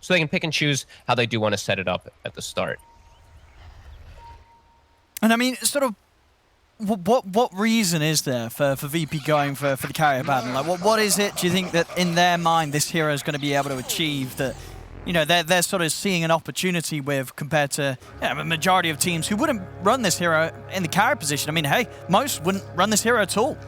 So they can pick and choose how they do want to set it up at the start. And I mean, sort of, what reason is there for VP going for the carrier pattern? Like, what is it, do you think, that in their mind this hero is going to be able to achieve that, you know, they're sort of seeing an opportunity with compared to a majority of teams who wouldn't run this hero in the carrier position? I mean, hey, most wouldn't run this hero at all.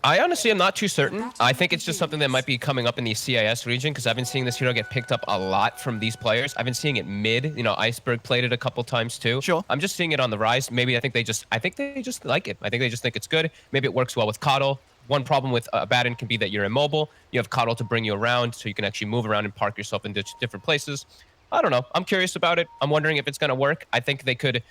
I honestly am not too certain. I think it's just something that might be coming up in the CIS region because I've been seeing this hero get picked up a lot from these players. I've been seeing it mid. You know, Iceberg played it a couple times too. Sure. I'm just seeing it on the rise. Maybe I think they just like it. I think they just think it's good. Maybe it works well with Coddle. One problem with Abaddon can be that you're immobile. You have Coddle to bring you around, so you can actually move around and park yourself in different places. I don't know. I'm curious about it. I'm wondering if it's going to work. I think they could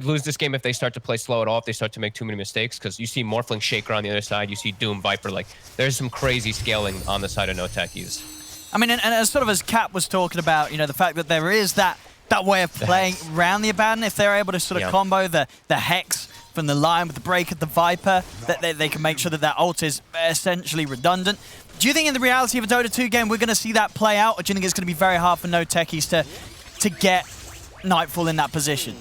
lose this game if they start to play slow at all, if they start to make too many mistakes, because you see Morphling Shaker on the other side, you see Doom, Viper, like, there's some crazy scaling on the side of NoTechies. I mean, and as sort of as Cap was talking about, you know, the fact that there is that way of playing around the Abaddon, if they're able to sort of combo the Hex from the Lion with the break at the Viper, that they can make sure that that ult is essentially redundant. Do you think in the reality of a Dota 2 game, we're going to see that play out, or do you think it's going to be very hard for NoTechies to get Nightfall in that position?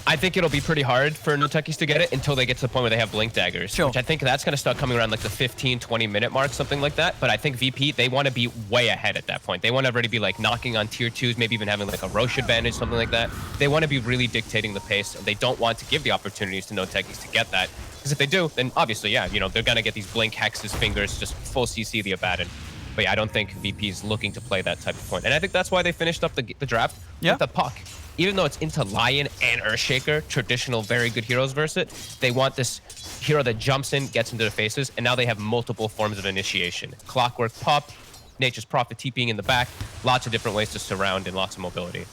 I think it'll be pretty hard for NoTechies to get it until they get to the point where they have Blink Daggers, which I think that's going to start coming around like the 15, 20-minute mark, something like that. But I think VP, they want to be way ahead at that point. They want to already be like knocking on tier 2s, maybe even having like a Roche advantage, something like that. They want to be really dictating the pace, and they don't want to give the opportunities to NoTechies to get that. Because if they do, then obviously, yeah, you know, they're going to get these Blink, Hexes, Fingers, just full CC the Abaddon. But yeah, I don't think VP is looking to play that type of point. And I think that's why they finished up the draft with the Puck. Even though it's into Lion and Earthshaker, traditional very good heroes versus it, they want this hero that jumps in, gets into the faces, and now they have multiple forms of initiation. Clockwork, Pop, Nature's Prophet TPing in the back, lots of different ways to surround and lots of mobility.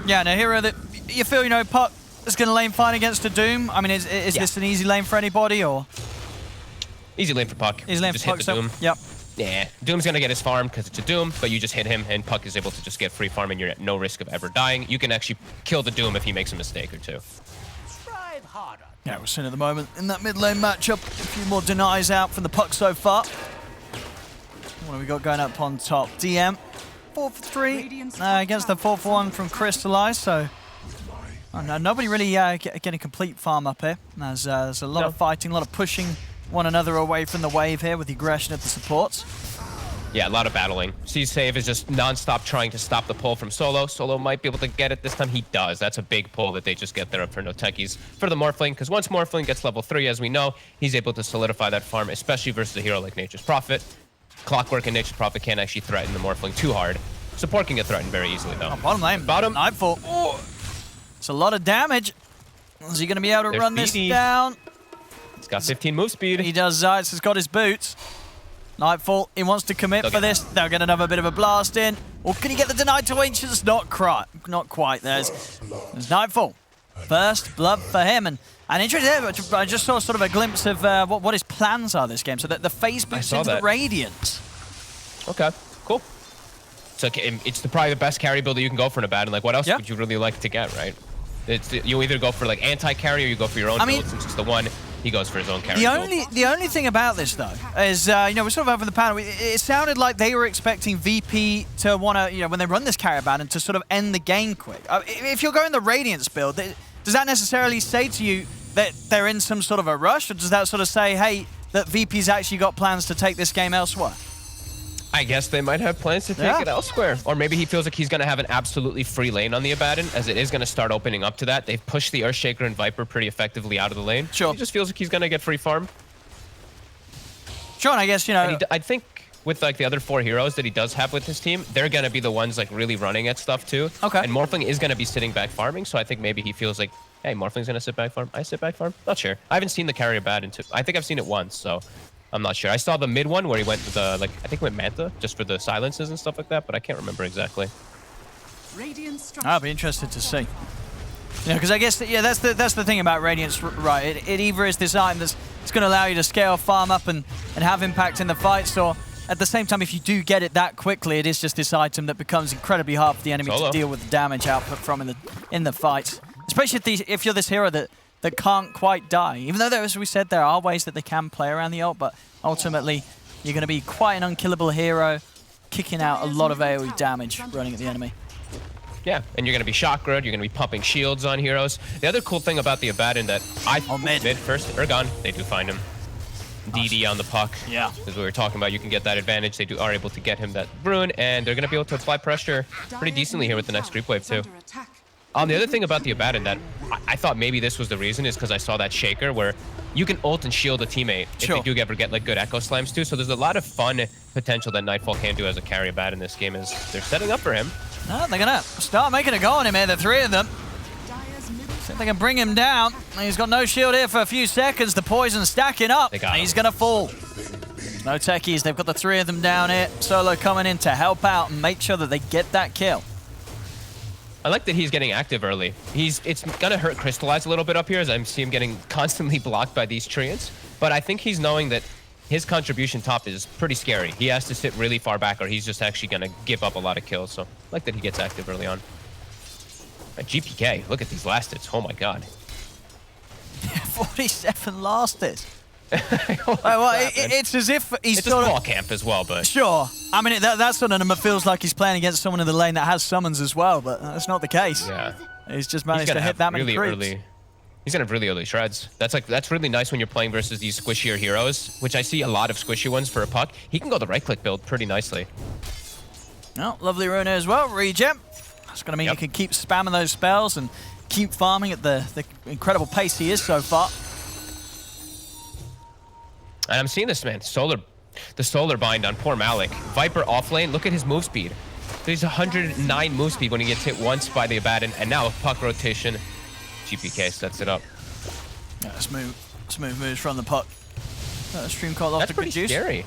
Yeah, and a hero that you feel, you know, Puck is going to lane fine against a Doom. I mean, is this an easy lane for anybody, or? Easy lane for Puck. Easy lane just for Puck, hit the Doom. Yep. Yeah, Doom's going to get his farm because it's a Doom, but you just hit him, and Puck is able to just get free farm, and you're at no risk of ever dying. You can actually kill the Doom if he makes a mistake or two. Strive harder. Yeah, we're seeing at the moment in that mid lane matchup, a few more denies out from the Puck so far. What have we got going up on top? DM, 4 for 3 against the 4 for 1 from Crystallize, so no, nobody really getting complete farm up here. There's a lot of fighting, a lot of pushing one another away from the wave here with the aggression of the supports. Yeah, a lot of battling. C-Save is just non-stop trying to stop the pull from Solo. Solo might be able to get it this time. He does. That's a big pull that they just get there up for NoTechies. For the Morphling, because once Morphling gets level 3, as we know, he's able to solidify that farm, especially versus a hero like Nature's Prophet. Clockwork and Nature's Prophet can't actually threaten the Morphling too hard. Support can get threatened very easily, though. Oh, bottom lane. Bottom. Nightfall. Oh, it's a lot of damage. Is he going to be able to run this down? He's got 15 move speed. He does. Zeitz has got his boots. Nightfall, he wants to commit for this. They'll get another bit of a blast in. Or can he get the denied to Ancients? Not quite. There's Nightfall. First blood for him. And interesting, I just saw sort of a glimpse of what his plans are this game. So that the phase boots into the Radiant. Okay, cool. So it's probably the best carry build that you can go for in a Abaddon. Like, what else would you really like to get, right? You either go for like anti-carry or you go for your own build. Since it's the one, he goes for his own carry The only thing about this, though, is, you know, we're sort of over the panel. It sounded like they were expecting VP to want to, you know, when they run this carry Abaddon, to sort of end the game quick. If you're going the Radiance build, does that necessarily say to you that they're in some sort of a rush? Or does that sort of say, hey, that VP's actually got plans to take this game elsewhere? I guess they might have plans to take it elsewhere. Or maybe he feels like he's going to have an absolutely free lane on the Abaddon, as it is going to start opening up to that. They've pushed the Earthshaker and Viper pretty effectively out of the lane. Sure. He just feels like he's going to get free farm. Sure, and I guess, you know... I think with like the other 4 heroes that he does have with his team, they're going to be the ones like really running at stuff too. Okay. And Morphling is going to be sitting back farming, so I think maybe he feels like, hey, Morphling's going to sit back farm. I sit back farm? Not sure. I haven't seen the carry Abaddon too. I think I've seen it once, so... I'm not sure. I saw the mid one where he went with the, like, I think he went Manta, just for the silences and stuff like that, but I can't remember exactly. I'll be interested to see. Yeah, because I guess, that's the thing about Radiance, right? It either is this item that's going to allow you to scale farm up and have impact in the fights, or at the same time, if you do get it that quickly, it is just this item that becomes incredibly hard for the enemy to deal with the damage output from in the fights. Especially if you're this hero that can't quite die. Even though, as we said, there are ways that they can play around the ult, but ultimately, you're going to be quite an unkillable hero kicking out a lot of AoE damage running at the enemy. Yeah, and you're going to be chakra, you're going to be pumping shields on heroes. The other cool thing about the Abaddon that mid first, Ergon, they do find him. DD on the puck. Yeah. As we were talking about, you can get that advantage. They are able to get him that rune, and they're going to be able to apply pressure pretty decently here with the next creep wave too. The other thing about the Abaddon that I thought maybe this was the reason is because I saw that shaker where you can ult and shield a teammate if they do ever get like good echo slams too. So there's a lot of fun potential that Nightfall can do as a carry Abaddon in this game as they're setting up for him. No, they're going to start making a go on him here, the three of them. See if they can bring him down. He's got no shield here for a few seconds. The poison stacking up. He's going to fall. NoTechies, they've got the three of them down here. Solo coming in to help out and make sure that they get that kill. I like that he's getting active early. It's going to hurt Crystallize a little bit up here as I see him getting constantly blocked by these treants. But I think he's knowing that his contribution top is pretty scary. He has to sit really far back or he's just actually going to give up a lot of kills. So I like that he gets active early on. GPK, look at these last hits. Oh my god. 47 last hits. It's as if he's it's a small camp as well, but sure. I mean, that sort of feels like he's playing against someone in the lane that has summons as well, but that's not the case. Yeah, he's just managed to hit that many creeps. He's gonna have really early shreds. That's really nice when you're playing versus these squishier heroes, which I see a lot of squishy ones for a puck. He can go the right click build pretty nicely. Oh, lovely rune as well. Regen. That's gonna mean you can keep spamming those spells and keep farming at the incredible pace he is so far. And I'm seeing this, man. The solar bind on poor Malik. Viper off lane, look at his move speed. There's 109 move speed when he gets hit once by the Abaddon, and now a puck rotation. GPK sets it up. Yeah, smooth moves from the puck. Stream call off That's to pretty produce. Scary.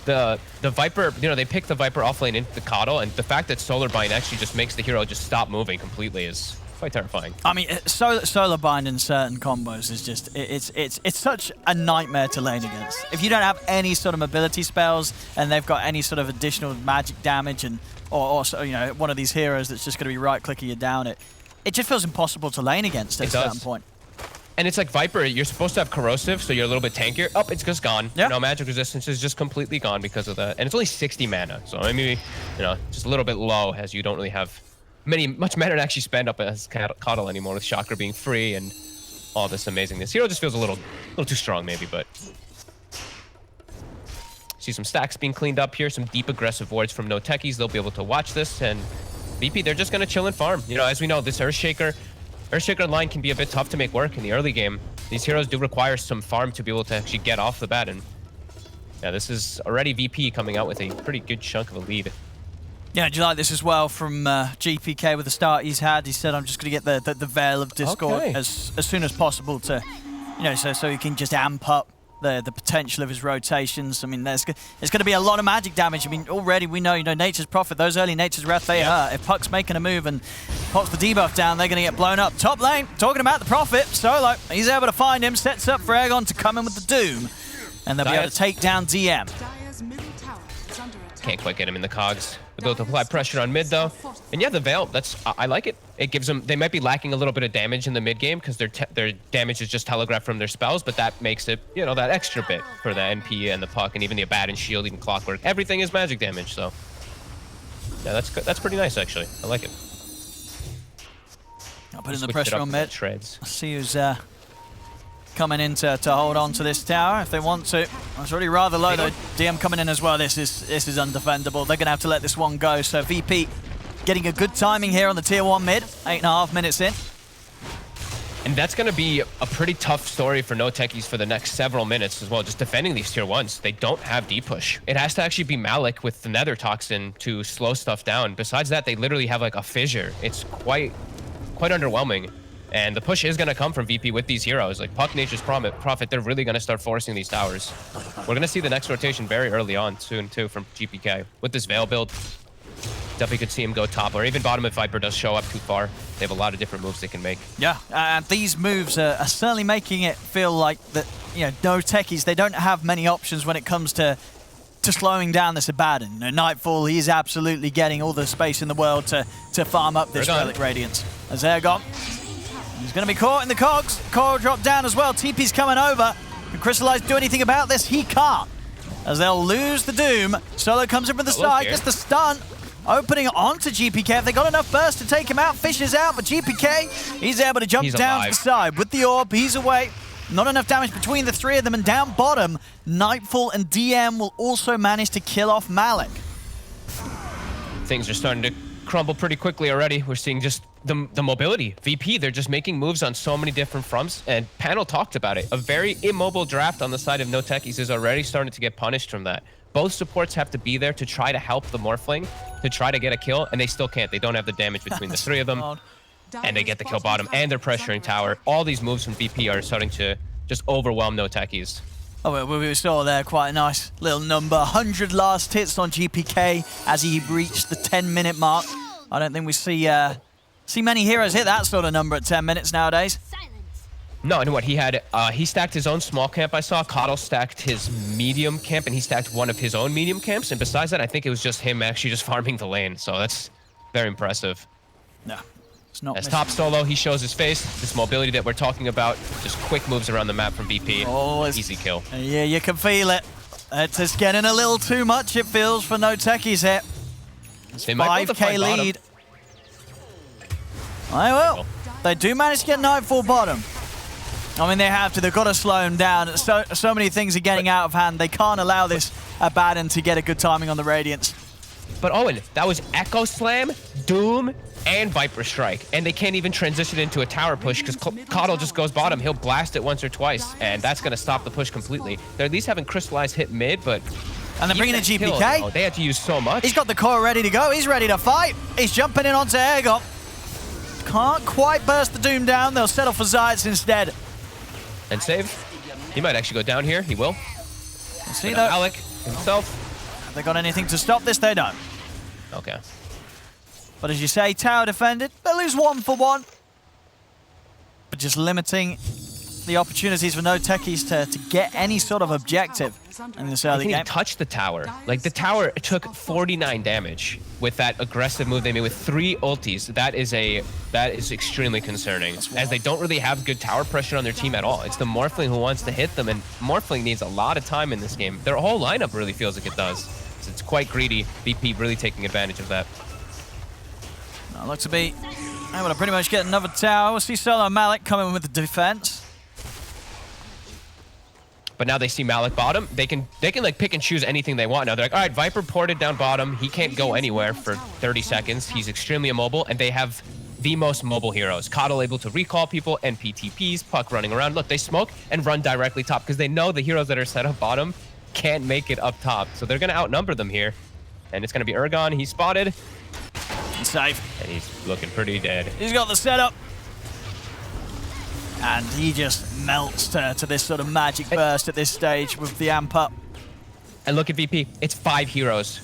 The Viper, they pick the Viper off lane into the coddle, and the fact that solar bind actually just makes the hero just stop moving completely is quite terrifying. I mean, solar bind in certain combos is just it's such a nightmare to lane against. If you don't have any sort of mobility spells and they've got any sort of additional magic damage and or one of these heroes that's just going to be right clicking you down, it just feels impossible to lane against at a certain point. And it's like Viper, you're supposed to have corrosive, so you're a little bit tankier. Oh, it's just gone. Yeah. Magic resistance is just completely gone because of that. And it's only 60 mana, so maybe just a little bit low as you don't really have much mana to actually spend up as Coddle anymore with Chakra being free and all this amazing. This hero just feels a little too strong maybe, but see some stacks being cleaned up here, some deep aggressive wards from NoTechies. They'll be able to watch this, and VP, they're just gonna chill and farm. As we know, this Earthshaker line can be a bit tough to make work in the early game. These heroes do require some farm to be able to actually get off the bat, and yeah, this is already VP coming out with a pretty good chunk of a lead. Yeah, do you like this as well from GPK with the start he's had? He said, I'm just going to get the Veil of Discord as soon as possible to, so he can just amp up the potential of his rotations. I mean, there's going to be a lot of magic damage. I mean, already we know, Nature's Prophet, those early Nature's Wrath, they hurt. If Puck's making a move and pops the debuff down, they're going to get blown up. Top lane, talking about the Prophet, Solo, he's able to find him, sets up for Aegon to come in with the Doom, and they'll be able to take down DM. Can't quite get him in the cogs. They'll apply pressure on mid though. And yeah, the Veil, I like it. It gives them, they might be lacking a little bit of damage in the mid game because their damage is just telegraphed from their spells, but that makes it, that extra bit for the NP and the puck and even the Abaddon shield, even Clockwork. Everything is magic damage, so yeah, that's pretty nice actually. I like it. I'll put in the pressure on mid. Shreds. See who's coming in to hold on to this tower if they want to. It's already rather low though. DM coming in as well. This is undefendable. They're going to have to let this one go. So VP getting a good timing here on the tier 1 mid. 8.5 minutes in. And that's going to be a pretty tough story for NoTechies for the next several minutes as well, just defending these tier 1s. They don't have deep push. It has to actually be Malik with the Nether Toxin to slow stuff down. Besides that, they literally have like a fissure. It's quite underwhelming. And the push is going to come from VP with these heroes. Like Puck, Nature's Prophet, they're really going to start forcing these towers. We're going to see the next rotation very early on soon, too, from GPK. With this Veil build, definitely could see him go top or even bottom if Viper does show up too far. They have a lot of different moves they can make. Yeah, these moves are certainly making it feel like that, NoTechies, they don't have many options when it comes to slowing down this Abaddon. Nightfall, he's absolutely getting all the space in the world to farm up this Relic Radiance. As Aegon. He's going to be caught in the cogs. Coral drop down as well. TP's coming over. Can Crystallize do anything about this? He can't. as they'll lose the Doom. Solo comes in from the side, gets the stun. Opening onto GPK. If they got enough burst to take him out, fishes out, but GPK, he's able to jump down to the side with the orb. He's away. Not enough damage between the three of them, and down bottom, Nightfall and DM will also manage to kill off Malik. Things are starting to crumble pretty quickly already. We're seeing just the mobility. VP, they're just making moves on so many different fronts, and Panel talked about it. A very immobile draft on the side of NoTechies is already starting to get punished from that. Both supports have to be there to try to help the Morphling, to try to get a kill, and they still can't. They don't have the damage between the three of them, and they get the kill bottom, and they're pressuring tower. All these moves from VP are starting to just overwhelm NoTechies. Oh, we saw there quite a nice little number. 100 last hits on GPK as he reached the 10-minute mark. I don't think we see many heroes hit that sort of number at 10 minutes nowadays. No, and what he had, he stacked his own small camp, I saw. Coddle stacked his medium camp, and he stacked one of his own medium camps. And besides that, I think it was just him actually just farming the lane. So that's very impressive. No, it's not. As top solo, he shows his face. This mobility that we're talking about, just quick moves around the map from VP. Oh, easy kill. Yeah, you can feel it. It's just getting a little too much, it feels, for NoTechies here. They might 5k lead. I will. They do manage to get Nightfall bottom. I mean, they have to. They've got to slow him down. So many things are getting out of hand. They can't allow this Abaddon to get a good timing on the Radiance. But Owen, that was Echo Slam, Doom, and Viper Strike. And they can't even transition into a tower push because Coddle just goes bottom. He'll blast it once or twice, and that's going to stop the push completely. They're at least having Crystallize hit mid, but... And they're bringing in GPK. Oh, they had to use so much. He's got the core ready to go. He's ready to fight. He's jumping in onto Airgon. Can't quite burst the Doom down. They'll settle for Zayats instead. And save. He might actually go down here. He will. We'll see though. Alec himself. Have they got anything to stop this? They don't. Okay. But as you say, tower defended. They lose 1 for 1. But just limiting the opportunities for NoTechies to get any sort of objective in this early game. They didn't even touch the tower. Like, the tower took 49 damage with that aggressive move they made with 3 ultis. That is extremely concerning, as they don't really have good tower pressure on their team at all. It's the Morphling who wants to hit them, and Morphling needs a lot of time in this game. Their whole lineup really feels like it does. So it's quite greedy. VP really taking advantage of that. Now, looks to be able to pretty much get another tower. We'll see Solo and Malik coming with the defense. But now they see Malik bottom. They can like pick and choose anything they want now. They're like, all right, Viper ported down bottom. He can't go anywhere for 30 seconds. He's extremely immobile, and they have the most mobile heroes. Coddle able to recall people, and PTPs, Puck running around. Look, they smoke and run directly top because they know the heroes that are set up bottom can't make it up top. So they're going to outnumber them here. And it's going to be Ergon. He's spotted. Safe. And he's looking pretty dead. He's got the setup. And he just melts to this sort of magic burst at this stage with the amp up. And look at VP. It's 5 heroes,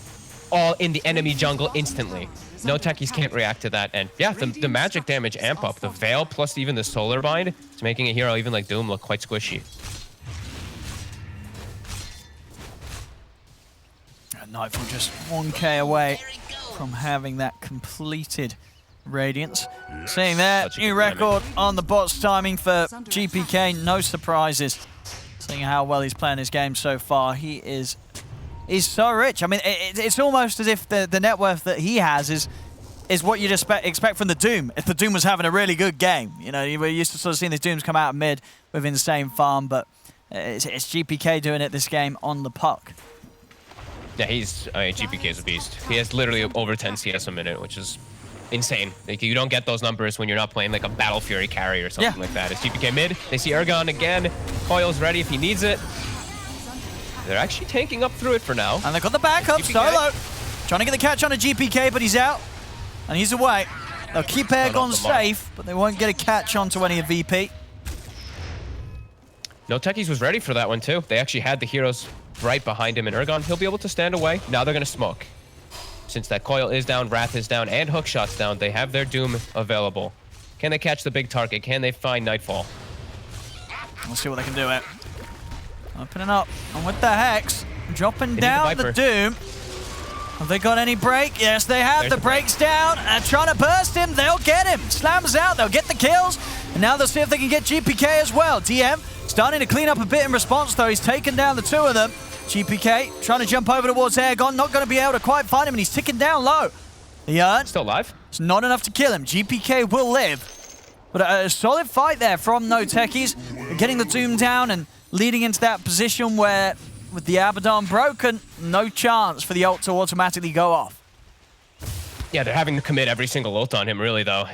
all in the enemy jungle instantly. NoTechies can't react to that. And yeah, the magic damage amp up, the Veil plus even the Solar Bind, it's making a hero even like Doom look quite squishy. And Nightfall just 1k away from having that completed Radiance. Seeing there, new record on the bot's timing for GPK. No surprises. Seeing how well he's playing his game so far, he's so rich. I mean, it's almost as if the net worth that he has is what you'd expect from the Doom. If the Doom was having a really good game, you know, you were used to sort of seeing these Dooms come out of mid with insane farm, but it's GPK doing it this game on the puck. Yeah, GPK is a beast. He has literally over 10 CS a minute, which is insane. Like, you don't get those numbers when you're not playing like a Battle Fury carry or something like that. It's GPK mid. They see Ergon again. Coil's ready if he needs it. They're actually tanking up through it for now. And they've got the backup. Solo trying to get the catch on a GPK, but he's out. And he's away. They'll keep Ergon safe, but they won't get a catch onto any of VP. NoTechies was ready for that one too. They actually had the heroes right behind him, and Ergon, he'll be able to stand away. Now they're going to smoke. Since that Coil is down, Wrath is down, and Hookshot's down, they have their Doom available. Can they catch the big target? Can they find Nightfall? We'll see what they can do it. Opening up, and with the Hex, dropping down the Doom. Have they got any break? Yes, they have. The break's down, and trying to burst him. They'll get him. Slams out, they'll get the kills, and now they'll see if they can get GPK as well. DM starting to clean up a bit in response, though. He's taken down the 2 of them. GPK trying to jump over towards Airgon, not going to be able to quite find him, and he's ticking down low. The urn. Still alive? It's not enough to kill him. GPK will live. But a solid fight there from NoTechies. Getting the Doom down and leading into that position where, with the Abaddon broken, no chance for the ult to automatically go off. Yeah, they're having to commit every single ult on him, really, though.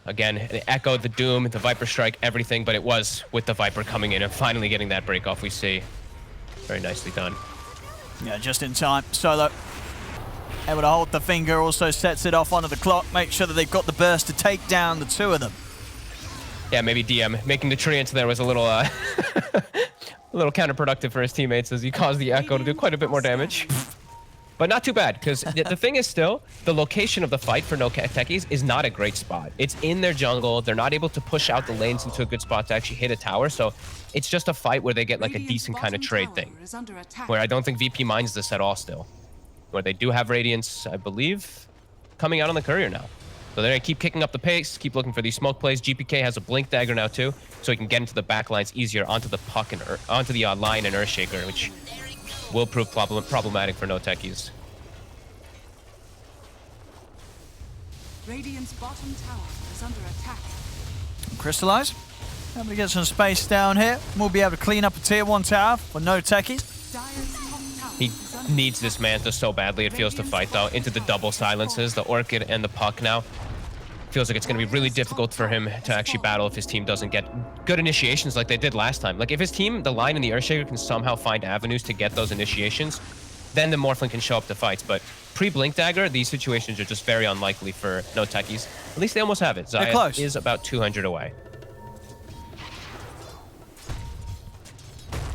Again, it echoed the Doom, the Viper Strike, everything, but it was with the Viper coming in and finally getting that break off we see. Very nicely done. Yeah, just in time. Solo able to hold the finger, also sets it off onto the clock, make sure that they've got the burst to take down the two of them. Yeah, maybe DM making the tree into there was a little a little counterproductive for his teammates as he caused the Echo to do quite a bit more damage. But not too bad, because the thing is still, the location of the fight for NoTechies is not a great spot. It's in their jungle. They're not able to push out the lanes into a good spot to actually hit a tower. So it's just a fight where they get like a decent kind of trade thing. Where I don't think VP minds this at all still. Where they do have Radiance, I believe, coming out on the courier now. So they're going to keep kicking up the pace, keep looking for these smoke plays. GPK has a Blink Dagger now too, so he can get into the back lines easier onto the puck and onto the line and Earthshaker, which will prove problematic for NoTechies. Radiant's bottom tower is under attack. Crystallize. Able to get some space down here. We'll be able to clean up a tier 1 tower for NoTechies. He needs this Manta so badly, it feels, to fight, though. Into the double silences, the Orchid and the puck now. Feels like it's going to be really difficult for him to actually battle if his team doesn't get good initiations like they did last time. Like, if his team, the line and the Earthshaker, can somehow find avenues to get those initiations, then the Morphling can show up to fights. But pre-Blink Dagger, these situations are just very unlikely for NoTechies. At least they almost have it. Zayas is about 200 away.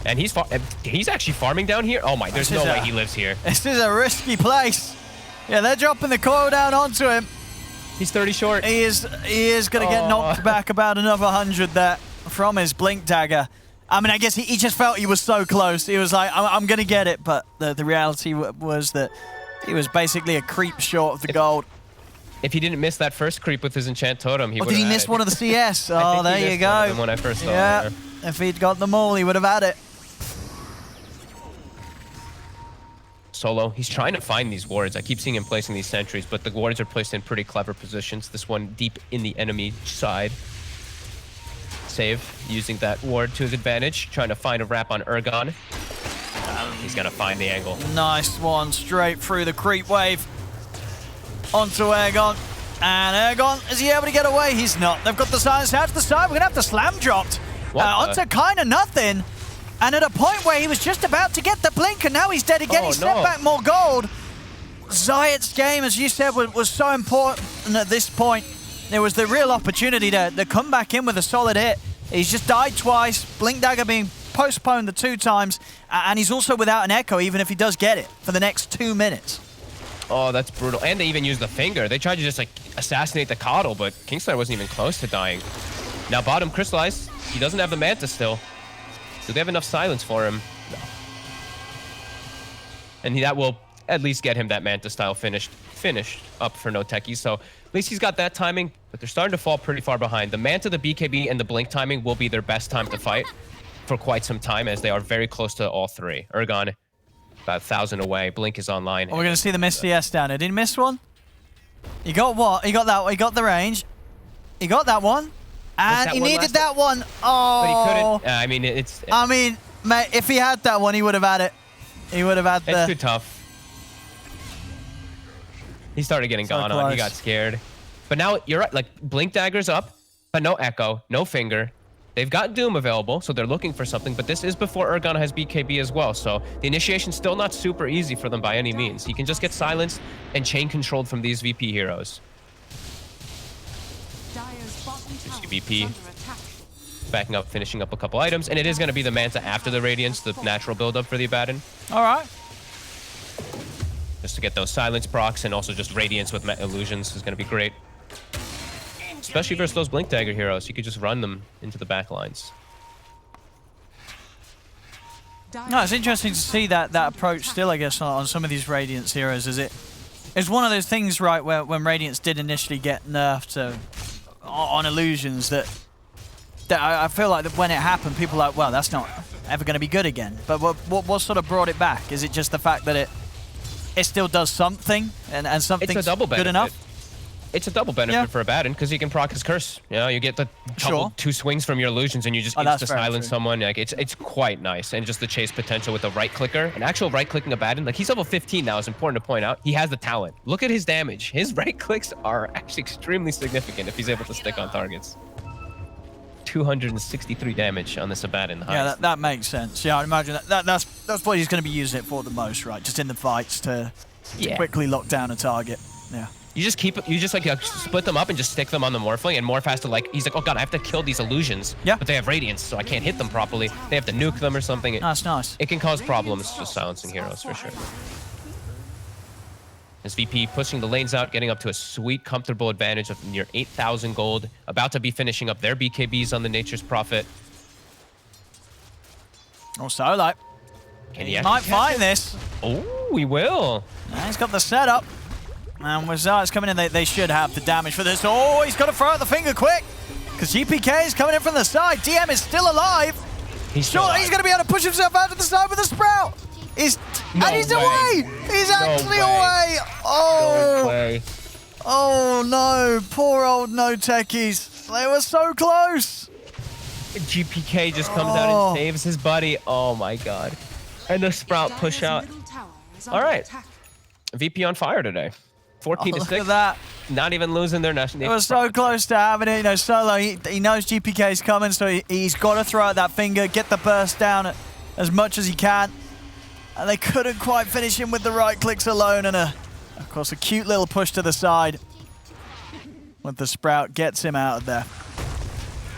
And he's actually farming down here? Oh my, there's no way he lives here. This is a risky place. Yeah, they're dropping the coil down onto him. He's 30 short. He is going to get knocked back about another 100 there from his Blink Dagger. I mean, I guess he just felt he was so close. He was like, I'm going to get it. But the reality was that he was basically a creep short of the gold. If he didn't miss that first creep with his Enchant Totem, he would have did he miss one of the CS? Oh, there you go. One of them when I first saw him there. If he'd got them all, he would have had it. Solo, he's trying to find these wards. I keep seeing him placing these sentries, but the wards are placed in pretty clever positions. This one deep in the enemy side. Save, using that ward to his advantage, trying to find a wrap on Ergon. He's gonna find the angle. Nice one, straight through the creep wave onto Ergon. And Ergon, is he able to get away? He's not. They've got the silence out to the side. We're gonna have the slam dropped onto kind of nothing. And at a point where he was just about to get the blink, and now he's dead again. He stepped back more gold. Zayat's game, as you said, was so important at this point. There was the real opportunity to come back in with a solid hit. He's just died twice. Blink Dagger being postponed the 2 times. And he's also without an echo, even if he does get it, for the next 2 minutes. Oh, that's brutal. And they even used the finger. They tried to just, like, assassinate the Coddle, but Kingslayer wasn't even close to dying. Now bottom Crystallize. He doesn't have the Manta still. Do they have enough silence for him? No. And that will at least get him that Manta style finished up for NoTechies. So at least he's got that timing, but they're starting to fall pretty far behind. The Manta, the BKB, and the Blink timing will be their best time to fight for quite some time, as they are very close to all 3. Ergon, about 1,000 away. Blink is online. Oh, we're going to see the miss CS down here. Did he miss one? He got what? He got that one. He got the range. He got that one. And he needed that one. Oh. But he couldn't. I mean, it's... I mean, mate, if he had that one, he would have had it. He would have had the... It's too tough. He started getting gone on. He got scared. But now, you're right. Like, Blink Dagger's up, but no Echo, no Finger. They've got Doom available, so they're looking for something. But this is before Ergon has BKB as well. So the initiation's still not super easy for them by any means. He can just get silenced and chain controlled from these VP heroes. VP backing up, finishing up a couple items, and it is going to be the Manta after the Radiance, the natural build-up for the Abaddon. All right. Just to get those silence procs, and also just Radiance with illusions is going to be great. Especially versus those Blink Dagger heroes. You could just run them into the back lines. No, it's interesting to see that approach still, I guess, on some of these Radiance heroes. It's one of those things, right, where when Radiance did initially get nerfed on illusions, that I feel like that when it happened, people were like, well, that's not ever going to be good again. But what sort of brought it back? Is it just the fact that it still does something and something's it's a double good enough? It's a double benefit for Abaddon because he can proc his curse. You know, you get the two swings from your illusions and you just insta-silence someone. Like it's quite nice. And just the chase potential with the right clicker. An actual right-clicking Abaddon. Like he's level 15 now. It's important to point out. He has the talent. Look at his damage. His right clicks are actually extremely significant if he's able to stick on targets. 263 damage on this Abaddon. Yeah, that makes sense. Yeah, I imagine that's what he's going to be using it for the most, right? Just in the fights to quickly lock down a target. Yeah. You just split them up and just stick them on the Morphling, and Morph has to he's like, oh god, I have to kill these illusions. Yeah. But they have Radiance, so I can't hit them properly. They have to nuke them or something. That's nice. It can cause problems just silencing heroes for sure. This VP pushing the lanes out, getting up to a sweet, comfortable advantage of near 8,000 gold. About to be finishing up their BKBs on the Nature's Prophet. Also, like, he might find this. Oh, we will. He's got the setup. And with Zayt's coming in, they should have the damage for this. Oh, he's got to throw out the finger quick. Because GPK is coming in from the side. DM is still alive. He's going to be able to push himself out to the side with a Sprout. And he's away. He's actually away. Oh. No way. Oh, no. Poor old NoTechies. They were so close. GPK just comes out and saves his buddy. Oh, my God. And the Sprout push out. All right. VP on fire today. 14 to 6. Look at that. Not even losing their national. They were so close to having it. You know, Solo, he knows GPK is coming, so he's got to throw out that finger, get the burst down as much as he can. And they couldn't quite finish him with the right clicks alone. And, of course, a cute little push to the side. With the Sprout, gets him out of there.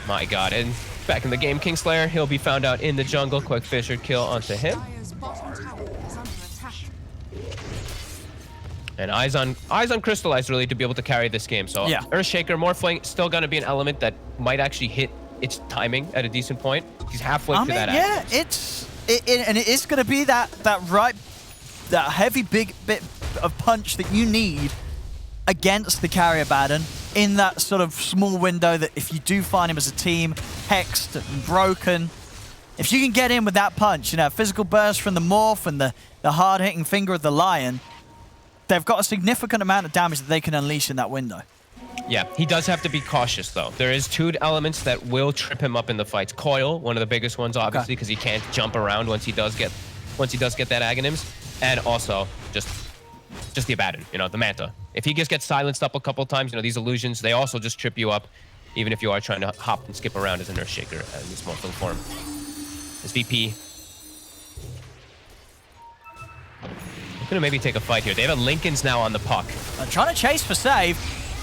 My God. And back in the game, Kingslayer, he'll be found out in the jungle. Quick Fisher kill onto him. And eyes on Crystallized really to be able to carry this game. So Earthshaker, Morphling, still going to be an element that might actually hit its timing at a decent point. He's halfway to that. Yeah, and it is going to be that heavy big bit of punch that you need against the carrier Abaddon in that sort of small window that if you do find him as a team, hexed and broken, if you can get in with that punch, you know, physical burst from the Morph and the hard-hitting finger of the Lion, they've got a significant amount of damage that they can unleash in that window. Yeah, he does have to be cautious, though. There is two elements that will trip him up in the fights. Coil, one of the biggest ones, obviously, because he can't jump around once he does get that Aghanim's. And also, just the Abaddon, you know, the Manta. If he just gets silenced up a couple times, you know, these illusions, they also just trip you up, even if you are trying to hop and skip around as an Earthshaker in this Morphling form. This VP gonna maybe take a fight here. They have a Lincoln's now on the puck. They're trying to chase for save.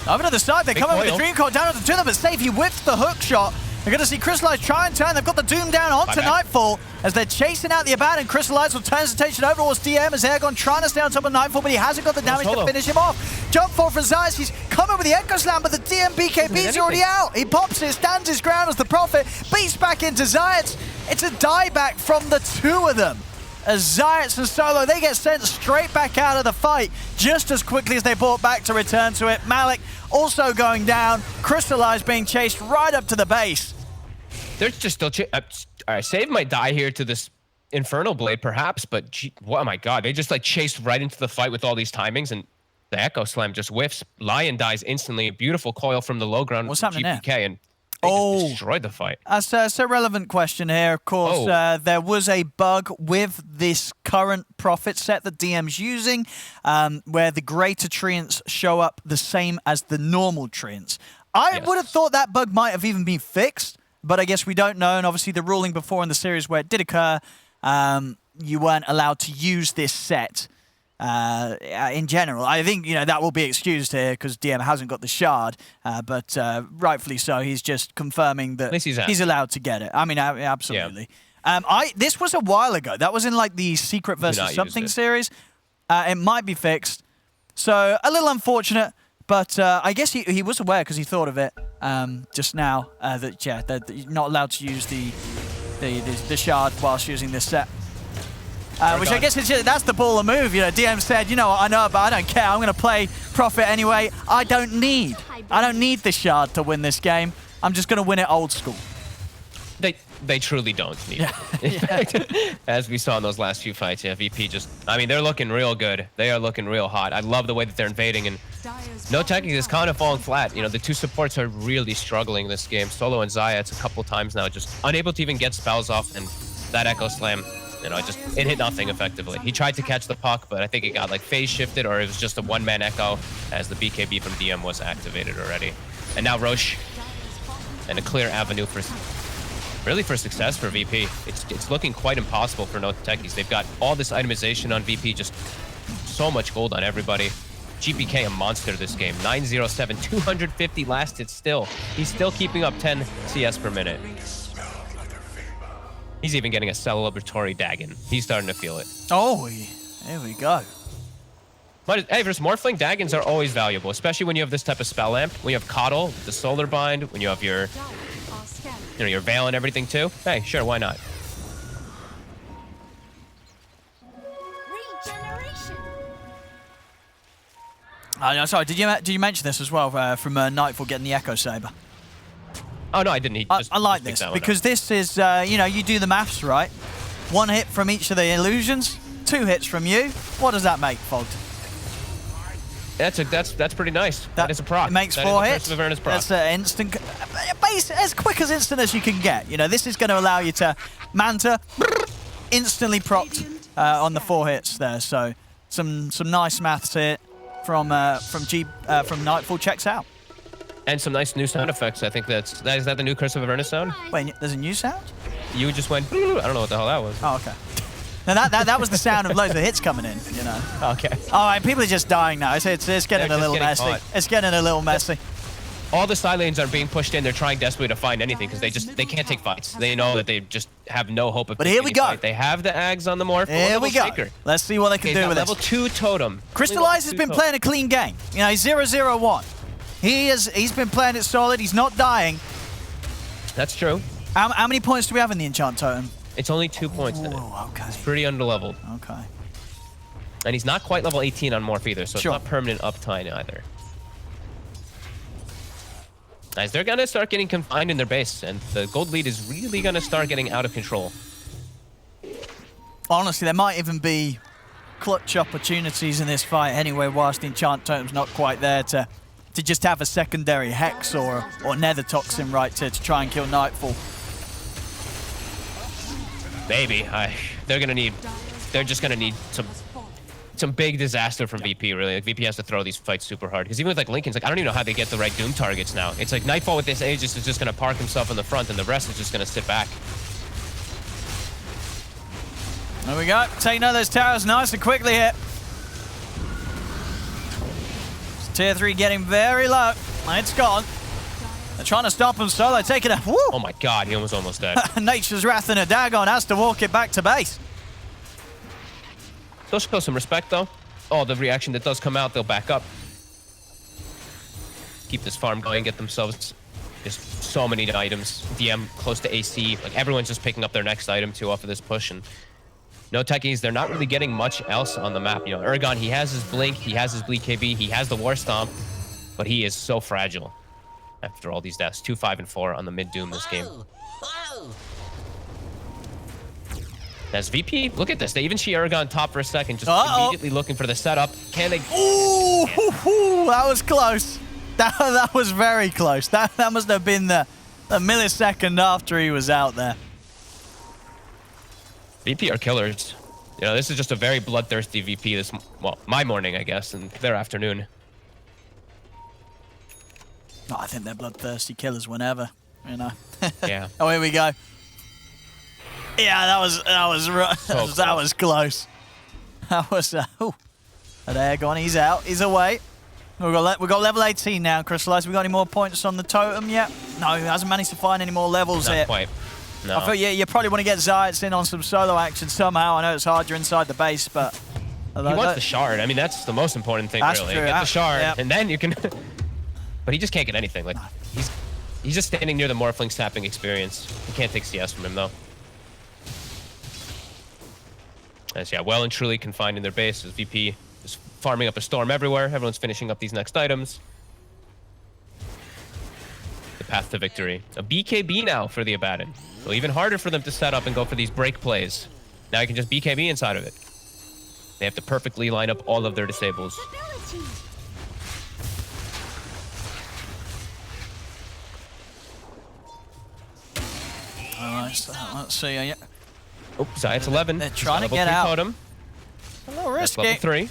Over to the side, they come in with the Dream Coil down to them, but save. He whips the hook shot. They're going to see Crystallized try and turn. They've got the Doom down onto Nightfall as they're chasing out the Abaddon. Crystallized will turn his attention over towards DM as Airgon trying to stay on top of Nightfall, but he hasn't got the damage to finish him off. Jump forward for Zayas. He's coming with the Echo Slam, but the DM BKB's already out. He pops it, stands his ground as the Prophet beats back into Zayas. It's a dieback from the two of them. As Zayas and Solo, they get sent straight back out of the fight just as quickly as they brought back to return to it. Malik also going down. Crystallized being chased right up to the base. They're just still... all right, Save might die here to this Infernal Blade, perhaps, but oh my God, they just like chased right into the fight with all these timings, and the Echo Slam just whiffs. Lion dies instantly. A beautiful coil from the low ground. What's happening GPK, there? And they just destroyed the fight. That's a relevant question here. Of course, there was a bug with this current Prophet set that DM's using, where the greater treants show up the same as the normal treants. I would have thought that bug might have even been fixed, but I guess we don't know. And obviously the ruling before in the series where it did occur, you weren't allowed to use this set in general. I think, you know, that will be excused here because DM hasn't got the shard, but rightfully so. He's just confirming that he's allowed to get it. I mean, absolutely. Yeah. This was a while ago. That was in like the Secret versus Something series. It might be fixed. So a little unfortunate, but I guess he was aware because he thought of it just now that you're not allowed to use the shard whilst using this set. Which I guess that's the baller move. You know, DM said, you know what, I know, but I don't care. I'm going to play Prophet anyway. I don't need the shard to win this game. I'm just going to win it old school. They truly don't need it. In fact, as we saw in those last few fights, yeah, VP just, I mean, they're looking real good. They are looking real hot. I love the way that they're invading, and NoTechies is kind of falling flat. You know, the two supports are really struggling this game. Solo and Xayah, it's a couple times now, just unable to even get spells off, and that Echo Slam, you know, it hit nothing effectively. He tried to catch the puck, but I think it got like phase shifted, or it was just a one-man Echo as the BKB from DM was activated already. And now Roche, and a clear avenue for success for VP. It's looking quite impossible for NoTechies. They've got all this itemization on VP, just so much gold on everybody. GPK a monster this game. 907, 250 last hit still. He's still keeping up 10 CS per minute. He's even getting a celebratory Dagon. He's starting to feel it. Oh, here we go. But hey, versus Morphling, Dagons are always valuable, especially when you have this type of spell lamp. When you have Coddle, the Solar Bind, when you have your, your Veil and everything too. Hey, sure, why not? No, sorry, did you mention this as well from Nightfall getting the Echo Saber? Oh no, I didn't. I like this because this is, you know, you do the maths right. 1 hit from each of the illusions, 2 hits from you. What does that make, Fogged? That's pretty nice. That is a proc. It makes 4 hits. That's instant, as quick as instant as you can get. You know, this is going to allow you to Manta instantly procced on the 4 hits there. So some nice maths here from Nightfall. Checks out. And some nice new sound effects. I think is that the new Curse of Avernus sound? Wait, there's a new sound? You just went. I don't know what the hell that was. Oh, okay. Now that was the sound of loads of hits coming in, you know. Okay. All right, people are just dying now. It's getting a little messy. Caught. It's getting a little messy. All the side lanes are being pushed in. They're trying desperately to find anything because they can't take fights. They know that they just have no hope of. But here we go. Fight. They have the Ags on the Morph. Here we go. Shaker. Let's see what they can do with level this. 2 totem. Crystallize has been playing a clean game. You know, he's 0-0-1. He's been playing it solid. He's not dying. That's true. How many points do we have in the enchant totem? It's only 2 points in it. Okay. It's pretty underleveled. Okay. And he's not quite level 18 on Morph either, so it's not permanent uptime either. Guys, they're going to start getting confined in their base, and the gold lead is really going to start getting out of control. Honestly, there might even be clutch opportunities in this fight anyway, whilst the enchant totem's not quite there to just have a secondary Hex or Nether Toxin right to try and kill Nightfall. Maybe. They're just gonna need some big disaster from VP, really. Like, VP has to throw these fights super hard. Because even with like Linken's, like, I don't even know how they get the right Doom targets now. It's like Nightfall with this Aegis is just gonna park himself in the front and the rest is just gonna sit back. There we go. Taking out those towers nice and quickly here. Tier 3 getting very low. It's gone. They're trying to stop him solo, taking a... Woo! Oh my god, he was almost dead. Nature's Wrath and a Dagon has to walk it back to base. They'll show some respect, though. Oh, the reaction that does come out, they'll back up. Keep this farm going, get themselves just so many items. DM close to AC. Like, everyone's just picking up their next item, too, off of this push. And NoTechies, they're not really getting much else on the map. You know, Urgon, he has his Blink, he has his Bleed KB, he has the War Stomp, but he is so fragile after all these deaths. 2, 5, and 4 on the mid-doom this game. As VP, look at this. They even see Urgon top for a second, just immediately looking for the setup. Can they? Ooh, that was close. That was very close. That must have been the millisecond after he was out there. VP are killers. You know, this is just a very bloodthirsty VP this, well, my morning, I guess, and their afternoon. Oh, I think they're bloodthirsty killers whenever, you know. Yeah. Oh, here we go. Yeah, that was that was close. That was there gone. He's out. He's away. We've got level 18 now. Crystallize. We got any more points on the totem yet? No, he hasn't managed to find any more levels Not here. Quite. No. I feel you probably want to get Zayats in on some solo action somehow. I know it's hard. You're inside the base, but he wants the shard. I mean, that's the most important thing, that's really. True. Get the shard, and then you can. But he just can't get anything. Like he's just standing near the Morphling tapping experience. You can't take CS from him though. As well and truly confined in their base as VP is farming up a storm everywhere. Everyone's finishing up these next items. The path to victory. A BKB now for the Abaddon. So even harder for them to set up and go for these break plays. Now you can just BKB inside of it. They have to perfectly line up all of their disables. Let's see. Yeah. Oh, Zayat's 11. They're trying to get out. Totem. A little risky. Level 3.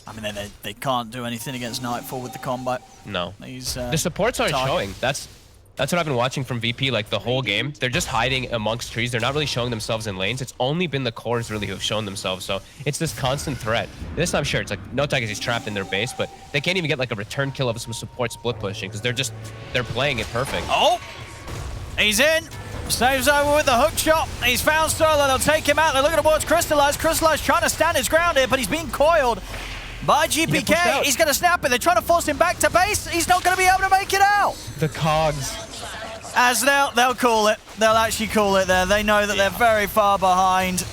I mean, they can't do anything against Nightfall with the combat. No. These, the supports aren't showing. That's what I've been watching from VP like the whole game. They're just hiding amongst trees. They're not really showing themselves in lanes. It's only been the cores really who've shown themselves. So it's this constant threat. This I'm sure it's like NoTechies is trapped in their base, but they can't even get like a return kill of some support split pushing because they're playing it perfect. Oh, he's in. Saves over with the hook shot. He's found Solo. They'll take him out. They're looking towards Crystallize. Crystallize trying to stand his ground here, but he's being coiled by GPK. He's going to snap it. They're trying to force him back to base. He's not going to be able to make it out. The cogs. As they'll call it. They'll actually call it there. They know that they're very far behind.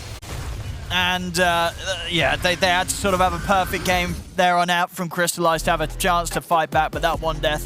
And yeah, they had to sort of have a perfect game there on out from Crystallize to have a chance to fight back, but that one death